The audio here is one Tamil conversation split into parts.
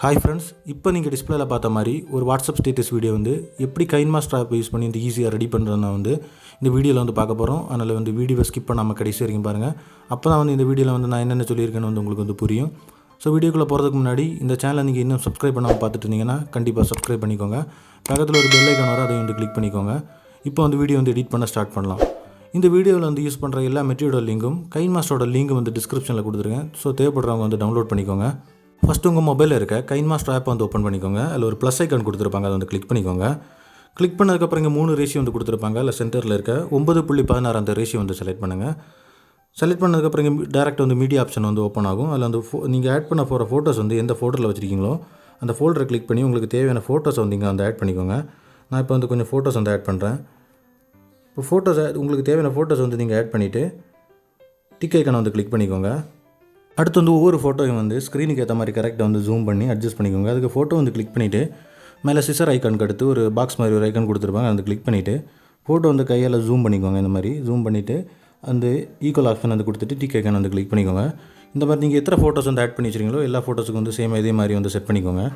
Hi friends, இப்போ நீங்கள் டிஸ்பிளேல பார்த்த மாதிரி ஒரு வாட்ஸ்அப் ஸ்டேட்டஸ் வீடியோ வந்து எப்படி கைன்மாஸ்டர் ஆப் யூஸ் பண்ணி இந்த ஈஸியாக ரெடி பண்ணுறதுனா வந்து இந்த வீடியோவில் வந்து பார்க்க போகிறோம். அதனால் வந்து வீடியோவை ஸ்கிப் பண்ணாமல் கடைசி வரைக்கும் பாருங்கள். அப்போ தான் வந்து இந்த வீடியோவில் வந்து நான் என்னென்ன சொல்லியிருக்கேன்னு வந்து உங்களுக்கு வந்து புரியும். ஸோ வீடியோக்குள்ளே போகிறதுக்கு முன்னாடி இந்த சேனலை நீங்கள் இன்னும் சப்ஸ்கிரைப் பண்ணாமல் பார்த்துட்டு இருந்தீங்கன்னா கண்டிப்பாக சப்ஸ்கிரைப் பண்ணிக்கோங்க. பக்கத்தில் ஒரு பெல் ஐக்கான் வரும், அதையும் வந்து கிளிக் பண்ணிக்கோங்க. இப்போ வந்து வீடியோ வந்து எடிட் பண்ண ஸ்டார்ட் பண்ணலாம். இந்த வீடியோவில் வந்து யூஸ் பண்ணுற எல்லா மெட்டீரியல் லிங்கும் கைன்மாஸ்டரோட லிங்க் வந்து டிஸ்கிரிப்ஷனில் கொடுத்துருக்கேன். ஸோ தேவைப்படுறவங்க வந்து டவுன்லோட் பண்ணிக்கோங்க. ஃபஸ்ட்டு உங்கள் மொபைலில் இருக்க கைன்மாஸ்டர் ஆப் வந்து ஓப்பன் பண்ணிக்கோங்க. அதில் ஒரு ப்ளஸ் ஐக்கான் கொடுத்துருப்பாங்க, அதை வந்து கிளிக் பண்ணிக்கோங்க. கிளிக் பண்ணதுக்கப்புறம் இங்கே 3 ரேஷியோ வந்து கொடுத்துருப்பாங்க. அதில் சென்டரில் இருக்க 9.16 அந்த ரேஷியோ வந்து செலக்ட் பண்ணுங்கள். செலக்ட் பண்ணதுக்கப்புறம் இங்கே டேரெக்ட் வந்து மீடியா ஆப்ஷன் வந்து ஓப்பன் ஆகும். அதில் வந்து நீங்கள் ஆட் பண்ண போகிற ஃபோட்டோஸ் வந்து எந்த ஃபோல்டரில் வச்சுருக்கீங்களோ அந்த ஃபோல்டரை கிளிக் பண்ணி உங்களுக்கு தேவையான ஃபோட்டோஸை வந்து இங்கே வந்து ஆட் பண்ணிக்கோங்க. நான் இப்போ வந்து கொஞ்சம் ஃபோட்டோஸ் வந்து ஆட் பண்ணுறேன். இப்போ ஃபோட்டோஸ் உங்களுக்கு தேவையான ஃபோட்டோஸ் வந்து நீங்கள் ஆட் பண்ணிவிட்டு டிக் ஐக்கானை வந்து கிளிக் பண்ணிக்கோங்க. அடுத்து வந்து ஒவ்வொரு ஃபோட்டோவையும் வந்து ஸ்க்ரீனுக்கு ஏற்ற மாதிரி கரெக்டாக வந்து ஜூம் பண்ணி அட்ஜஸ்ட் பண்ணிக்கோங்க. அதுக்கு ஃபோட்டோ வந்து கிளிக் பண்ணிவிட்டு மேலே சிசர் ஐக்கானுக்கு அடுத்து ஒரு பாக்ஸ் மாதிரி ஒரு ஐக்கான் கொடுத்துருப்பாங்க, அதை கிளிக் பண்ணிவிட்டு ஃபோட்டோ வந்து கையால் ஜூம் பண்ணிக்கோங்க. இந்த மாதிரி ஜூம் பண்ணிவிட்டு அந்த ஈக்குவல் ஆப்ஷன் வந்து கொடுத்துட்டு டிக் ஐக்கான் வந்து கிளிக் பண்ணிக்கோங்க. இந்த மாதிரி நீங்கள் எத்தனை ஃபோட்டோஸ் வந்து ஆட் பண்ணி வச்சிருக்கீங்களோ எல்லா ஃபோட்டோஸுக்கு வந்து சேம் இதே மாதிரி வந்து செட் பண்ணிக்கோங்க.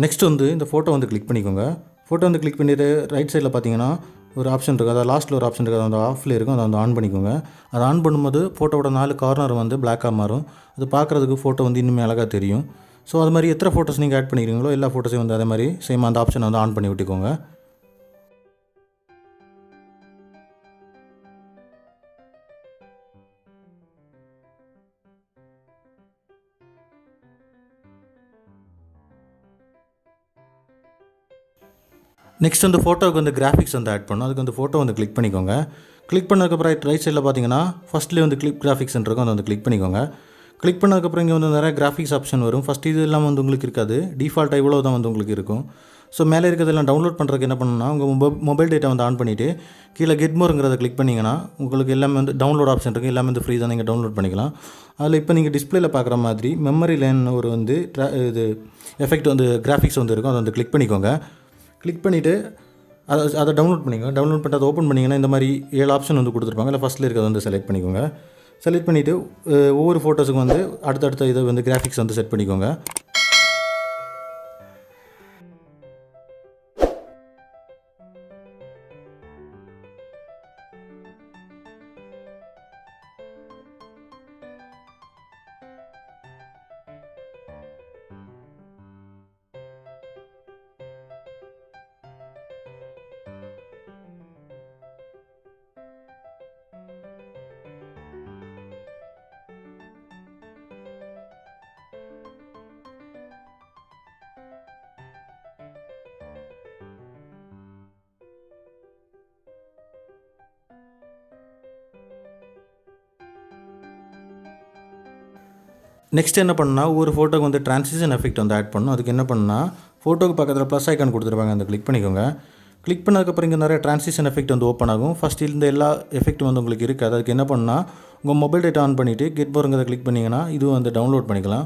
நெக்ஸ்ட் வந்து இந்த ஃபோட்டோ வந்து கிளிக் பண்ணிக்கோங்க. ஃபோட்டோ வந்து கிளிக் பண்ணிவிட்டு ரைட் சைடில் பார்த்தீங்கன்னா ஒரு ஆப்ஷன் இருக்குது, அதாவது லாஸ்ட்டில் ஒரு ஆப்ஷன் இருக்குது, அது வந்து ஆஃபில் இருக்கும், அதை வந்து ஆன் பண்ணிக்கோங்க. அதை ஆன் பண்ணும்போது ஃபோட்டோவோட 4 கார்னர் வந்து பிளாக்காக மாறும். அது பார்க்குறதுக்கு ஃபோட்டோ வந்து இன்னுமே அழகாக தெரியும். ஸோ அது மாதிரி எத்தனை ஃபோட்டோஸ் நீங்கள் ஆட் பண்ணிக்கிறீங்களோ எல்லா ஃபோட்டோஸையும் வந்து அதே மாதிரி சேம் அந்த ஆப்ஷனை வந்து ஆன் பண்ணி விட்டுக்கோங்க. நெக்ஸ்ட் வந்து ஃபோட்டோவுக்கு வந்து கிராஃபிக்ஸ் வந்து ஆட் பண்ணணும். அதுக்கு வந்து ஃபோட்டோ வந்து கிளிக் பண்ணிக்கோங்க. கிளிக் பண்ணதுக்கப்புறம் ரைட் சைடில் பார்த்தீங்கன்னா ஃபஸ்ட்லேயே வந்து கிளிக் கிராஃபிக்ஸ் இருக்கும், அதை வந்து கிளிக் பண்ணிக்கோங்க. கிளிக் பண்ணதுக்கப்புறம் இங்கே வந்து நிறைய கிராஃபிக்ஸ் ஆப்ஷன் வரும். ஃபஸ்ட் இது எல்லாம் வந்து உங்களுக்கு இருக்காது, டிஃபால்ட்டாக இவ்வளோ தான் வந்து உங்களுக்கு இருக்கும். ஸோ மேலே இருக்கிறதெல்லாம் டவுன்லோட் பண்ணுறதுக்கு என்ன பண்ணணும்னா உங்கள் மொபைல் டேட்டா வந்து ஆன் பண்ணிவிட்டு கீழே கெட் மோருங்கிறத கிளிக் பண்ணிங்கன்னா உங்களுக்கு எல்லாமே வந்து டவுன்லோட் ஆப்ஷன் இருக்குது, எல்லாமே வந்து ஃப்ரீ தான், நீங்கள் டவுன்லோட் பண்ணிக்கலாம். அதில் இப்போ நீங்கள் டிஸ்பிளேல பார்க்குற மாதிரி மெமரி லேன் ஒரு வந்து இது எஃபெக்ட் வந்து கிராஃபிக்ஸ் வந்து இருக்கும், அதை வந்து கிளிக் பண்ணிக்கோங்க. கிளிக் பண்ணிவிட்டு அதை டவுன்லோட் பண்ணிக்கோங்க. டவுன்லோட் பண்ணிட்டு அதை ஓப்பன் பண்ணிங்கன்னா இந்த மாதிரி 7 ஆப்ஷன் வந்து கொடுத்துருப்பாங்க. இல்லை ஃபஸ்ட்டில் இருக்கிறத வந்து செலக்ட் பண்ணிக்கோங்க. செலக்ட் பண்ணிவிட்டு ஒவ்வொரு ஃபோட்டோஸுக்கும் வந்து அடுத்தடுத்த இதை வந்து கிராஃபிக்ஸ் வந்து செட் பண்ணிக்கோங்க. நெக்ஸ்ட் என்ன பண்ணால் ஒரு ஃபோட்டோக்கு வந்து ட்ரான்சிஷன் எஃபெக்ட் வந்து ஆட் பண்ணணும். அதுக்கு என்ன பண்ணால் ஃபோட்டோக்கு பக்கத்தில் ப்ளஸ் ஐக்கான் கொடுத்துருப்பாங்க, அந்த கிளிக் பண்ணிக்கோங்க. கிளிக் பண்ணதுக்கப்புறம் இங்கே நிறைய ட்ரான்சிஷன் எஃபெக்ட் வந்து ஓப்பன் ஆகும். ஃபஸ்ட் இந்த எல்லா எஃபெக்ட்டும் வந்து உங்களுக்கு இருக்குது. அதுக்கு என்ன பண்ணால் உங்கள் மொபைல் டேட்டா ஆன் பண்ணிவிட்டு கெட் போருங்கிறத கிளிக் பண்ணிங்கன்னா இதுவும் வந்து டவுன்லோட் பண்ணிக்கலாம்.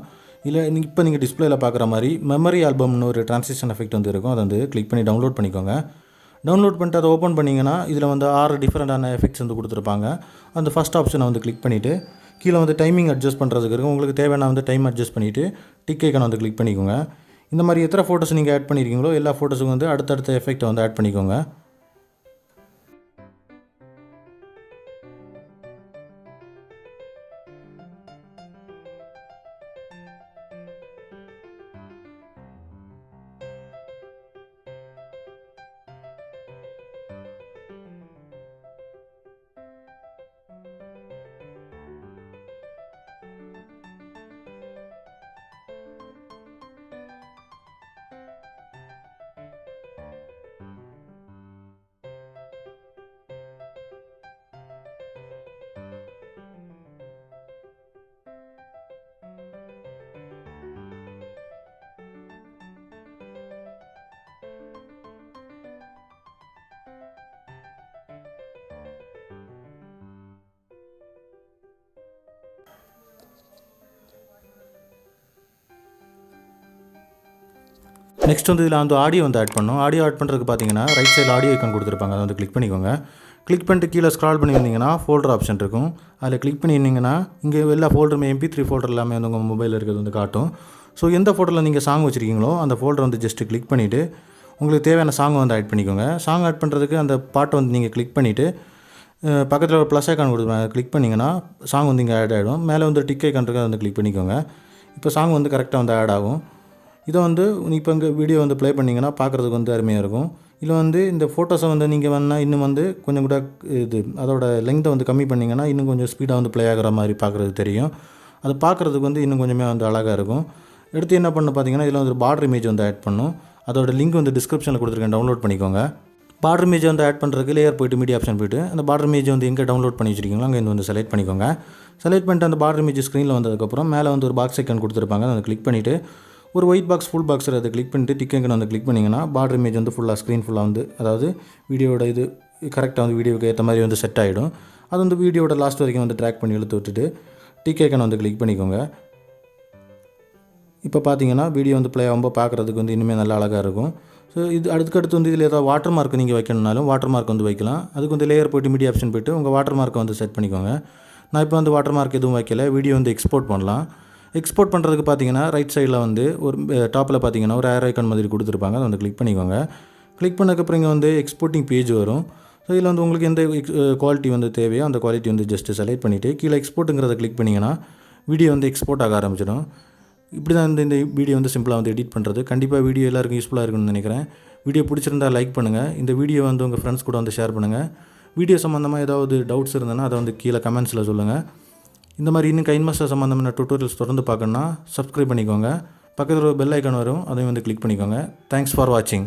இல்லை இப்போ நீங்கள் டிஸ்பிளேல பார்க்குற மாதிரி மெமரி ஆல்பம்னு ஒரு ட்ரான்சிஷன் எஃபெக்ட் வந்து இருக்கும், அதை வந்து கிளிக் பண்ணி டவுன்லோட் பண்ணிக்கோங்க. டவுன்லோட் பண்ணிட்டு அதை ஓப்பன் பண்ணிங்கன்னா இதில் வந்து 6 டிஃப்ரெண்ட்டான எஃபெக்ட்ஸ் வந்து கொடுத்துருப்பாங்க. அந்த ஃபஸ்ட் ஆப்ஷனை வந்து கிளிக் பண்ணிவிட்டு கீழே வந்து டைமிங் அட்ஜஸ்ட் பண்ணுறதுக்கு இருக்கும், உங்களுக்கு தேவையான வந்து டைம் அட்ஜஸ்ட் பண்ணிவிட்டு டிக் ஐக்கானை வந்து கிளிக் பண்ணிக்கோங்க. இந்த மாதிரி எத்தனை ஃபோட்டோஸ் நீங்கள் ஆட் பண்ணியிருக்கீங்களோ எல்லா ஃபோட்டோஸுக்கும் வந்து அடுத்தடுத்த எஃபெக்ட்டை வந்து ஆட் பண்ணிக்கோங்க. நெக்ஸ்ட் வந்து இதில் வந்து ஆடியோ வந்து ஆட் பண்ணணும். ஆடியோ ஆட் பண்ணுறதுக்கு பார்த்தீங்கன்னா ரைட் சைடில் ஆடியோ ஐக்கான் கொடுத்துருப்பாங்க, அதை வந்து கிளிக் பண்ணிக்கோங்க. கிளிக் பண்ணிட்டு கீழே ஸ்க்ரால் பண்ணி வந்தீங்கன்னா ஃபோல்டர் ஆப்ஷன் இருக்கும். அதில் கிளிக் பண்ணியிருந்தீங்கன்னா இங்கே எல்லா ஃபோல்டருமே MP3 ஃபோல்டர் எல்லாமே வந்து உங்கள் மொபைலில் இருக்கிறது வந்து காட்டும். ஸோ எந்த ஃபோல்டரில் நீங்கள் சாங் வச்சுருக்கீங்களோ அந்த ஃபோல்டர் வந்து ஜஸ்ட்டு கிளிக் பண்ணிவிட்டு உங்களுக்கு தேவையான சாங்கை வந்து ஆட் பண்ணிக்கோங்க. சாங் ஆட் பண்ணுறதுக்கு அந்த பாட்டை வந்து நீங்கள் கிளிக் பண்ணிவிட்டு பக்கத்தில் ஒரு ப்ளஸ் ஐக்கான் கொடுத்துருவாங்க, கிளிக் பண்ணிங்கன்னா சாங் வந்து இங்கே ஆட் ஆகிடும். மேலே வந்து டிக் ஐக்கான் இருக்குது, அதை வந்து கிளிக் பண்ணிக்கோங்க. இப்போ சாங் வந்து கரெக்டாக வந்து ஆட் ஆகும். இதை வந்து இப்போ இங்கே வீடியோ வந்து ப்ளே பண்ணிங்கன்னா பார்க்குறதுக்கு வந்து அருமையாக இருக்கும். இதில் வந்து இந்த ஃபோட்டோஸை வந்து நீங்கள் வேணால் இன்னும் வந்து கொஞ்சம் கூட அதோட லெங்த்தை வந்து கம்மி பண்ணிங்கன்னா இன்னும் கொஞ்சம் ஸ்பீடாக வந்து ப்ளே ஆகிற மாதிரி பார்க்குறது தெரியும். அது பார்க்குறதுக்கு வந்து இன்னும் கொஞ்சமே வந்து அழகாக இருக்கும். எடுத்து என்ன பண்ணு பார்த்தீங்கன்னா இதில் வந்து ஒரு பார்டர் இமேஜ் வந்து ஆட் பண்ணும். அதோட லிங்க் வந்து டிஸ்கிரிப்ஷனில் கொடுத்துருக்கேன், டவுன்லோட் பண்ணிக்கோங்க. பார்டர் இமேஜ் வந்து ஆட் பண்ணுறதுக்கு லேயர் போய்ட்டு மீடியா ஆப்ஷன் போய்ட்டு அந்த பார்டர் இமேஜ் வந்து எங்கே டவுன்லோட் பண்ணி வச்சிருக்கீங்களோ அங்கே வந்து செலக்ட் பண்ணிக்கோங்க. செலக்ட் பண்ணிட்டு அந்த பார்டர் இமேஜ் ஸ்க்ரீனில் வந்ததுக்கப்புறம் மேலே வந்து ஒரு பாக்ஸ் ஐக்கான் கொடுத்துருப்பாங்க, அதை கிளிக் பண்ணிவிட்டு ஒரு ஒயிட் பாக்ஸ் ஃபுல் பாக்ஸில் அதை கிளிக் பண்ணிட்டு டிக் ஐக்கான் வந்து கிளிக் பண்ணிங்கன்னா பார்டர் இமேஜ் வந்து ஃபுல்லாக ஸ்க்ரீன் ஃபுல்லாக வந்து அதாவது வீடியோட இது கரெக்டாக வந்து வீடியோக்கு ஏற்ற மாதிரி வந்து செட் ஆகிடும். அது வந்து வீடியோட லாஸ்ட் வரைக்கும் வந்து ட்ராக் பண்ணி இழுத்து விட்டுட்டு டிக் ஐக்கான் வந்து கிளிக் பண்ணிக்கோங்க. இப்போ பார்த்தீங்கன்னா வீடியோ வந்து ப்ளே ஆகும்போது பார்க்குறதுக்கு வந்து இன்னுமே நல்லா அழகாக இருக்கும். ஸோ இது அடுத்தடுத்து வந்து இதில் ஏதாவது வாட்டர் மார்க் நீங்கள் வைக்கணும்னாலும் வாட்டர் மார்க் வந்து வைக்கலாம். அதுக்கு வந்து லேயர் போய்ட்டு மீடியா ஆப்ஷன் போய்ட்டு உங்கள் வாட்டர் மார்க்கை வந்து செட் பண்ணிக்கோங்க. நான் இப்போ வந்து வாட்டர் மார்க் எதுவும் வைக்கல, வீடியோ வந்து எக்ஸ்போர்ட் பண்ணலாம். எக்ஸ்போர்ட் பண்ணுறதுக்கு பார்த்தீங்கன்னா ரைட் சைடில் வந்து ஒரு டாப்பில் பார்த்தீங்கன்னா ஒரு ஏரோ ஐக்கான் மாதிரி கொடுத்துருப்பாங்க, அதை வந்து கிளிக் பண்ணிக்கோங்க. கிளிக் பண்ணதுக்கப்புறம் இங்கே வந்து எக்ஸ்போர்ட்டிங் பேஜ் வரும். ஸோ இதில் வந்து உங்களுக்கு எந்த குவாலிட்டி வந்து தேவையோ அந்த குவாலிட்டி வந்து ஜஸ்ட்டு செலக்ட் பண்ணிவிட்டு கீழே எக்ஸ்போர்ட்டுங்கிறத கிளிக் பண்ணிங்கன்னா வீடியோ வந்து எக்ஸ்போர்ட் ஆக ஆரம்பிச்சிடும். இப்படி தான் இந்த வீடியோ வந்து சிம்பிளாக வந்து எடிட் பண்ணுறது. கண்டிப்பாக வீடியோ எல்லாருக்கும் யூஸ்ஃபுல்லாக இருக்குன்னு நினைக்கிறேன். வீடியோ பிடிச்சிருந்தால் லைக் பண்ணுங்கள். இந்த வீடியோ வந்து உங்கள் ஃப்ரெண்ட்ஸ் கூட வந்து ஷேர் பண்ணுங்கள். வீடியோ சம்மந்தமாக ஏதாவது டவுட்ஸ் இருந்ததுன்னா அதை வந்து கீழே கமெண்ட்ஸில் சொல்லுங்கள். இந்த மாதிரி இன்னும் கைன்மாஸ்டர் சம்மந்தமான டுட்டோரியல்ஸ் தொடர்ந்து பார்க்கணுன்னா சப்ஸ்கிரைப் பண்ணிக்கோங்க. பக்கத்தில் ஒரு பெல் ஐக்கான் வரும், அதையும் வந்து கிளிக் பண்ணிக்கோங்க. தேங்க்ஸ் ஃபார் வாட்சிங்.